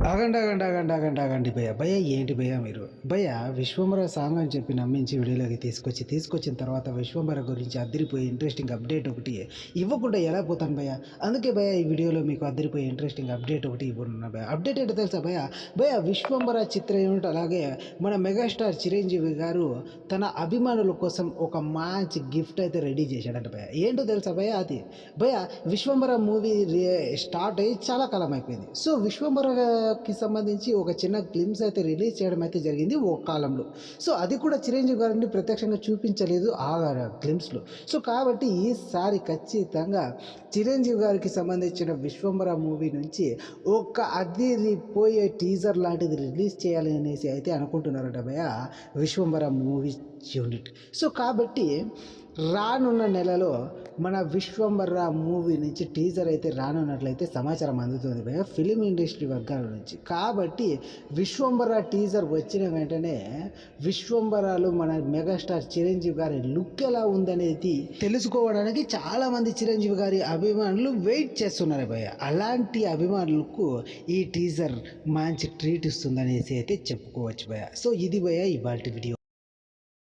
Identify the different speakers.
Speaker 1: ఆగండి భయ్య. భయ్య ఏంటి భయ్య మీరు? భయ్య విశ్వంబర సాంగ్ అని చెప్పి నమ్మించి వీడియోలోకి తీసుకొచ్చిన తర్వాత విశ్వంబర గురించి అదిరిపోయే ఇంట్రెస్టింగ్ అప్డేట్ ఒకటి ఇవ్వకుండా ఎలా పోతాను భయ్య? అందుకే భయ్య ఈ వీడియోలో మీకు అదిరిపోయే ఇంట్రెస్టింగ్ అప్డేట్ ఒకటి ఇవ్వనున్నా భయ్య. అప్డేట్ ఏంటో తెలుసా భయ్య? భయ్య విశ్వంబర చిత్ర యూనిట్ అలాగే మన మెగాస్టార్ చిరంజీవి గారు తన అభిమానుల కోసం ఒక మంచి గిఫ్ట్ అయితే రెడీ చేశాడంట భయ్య. ఏంటో తెలుసా భయ్య? అది భయ్య విశ్వంబర మూవీ స్టార్ట్ అయ్యి చాలా కాలం అయిపోయింది. సో విశ్వంబరకి సంబంధించి ఒక చిన్న గ్లిమ్స్ అయితే రిలీజ్ చేయడం అయితే జరిగింది ఓ కాలంలో. సో అది కూడా చిరంజీవి గారిని ప్రత్యక్షంగా చూపించలేదు ఆ గ్లిమ్స్లో. సో కాబట్టి ఈసారి ఖచ్చితంగా చిరంజీవి గారికి సంబంధించిన విశ్వంబర మూవీ నుంచి ఒక అదిరిపోయే టీజర్ లాంటిది రిలీజ్ చేయాలి అనేసి అయితే అనుకుంటున్నారట భయ విశ్వంబర మూవీ యూనిట్. సో కాబట్టి రానున్న నెలలో మన విశ్వంబర మూవీ నుంచి టీజర్ అయితే రానున్నట్లయితే సమాచారం అందుతుంది భయ ఫిలిం ఇండస్ట్రీ వర్గాల నుంచి. కాబట్టి విశ్వంబర టీజర్ వచ్చిన వెంటనే విశ్వంబరలో మన మెగాస్టార్ చిరంజీవి గారి లుక్ ఎలా ఉందనేది తెలుసుకోవడానికి చాలామంది చిరంజీవి గారి అభిమానులు వెయిట్ చేస్తున్నారు భయ. అలాంటి అభిమానులకు ఈ టీజర్ మంచి ట్రీట్ ఇస్తుందనేసి అయితే చెప్పుకోవచ్చు భయ. సో ఇది భయ ఇవాల్టి వీడియో.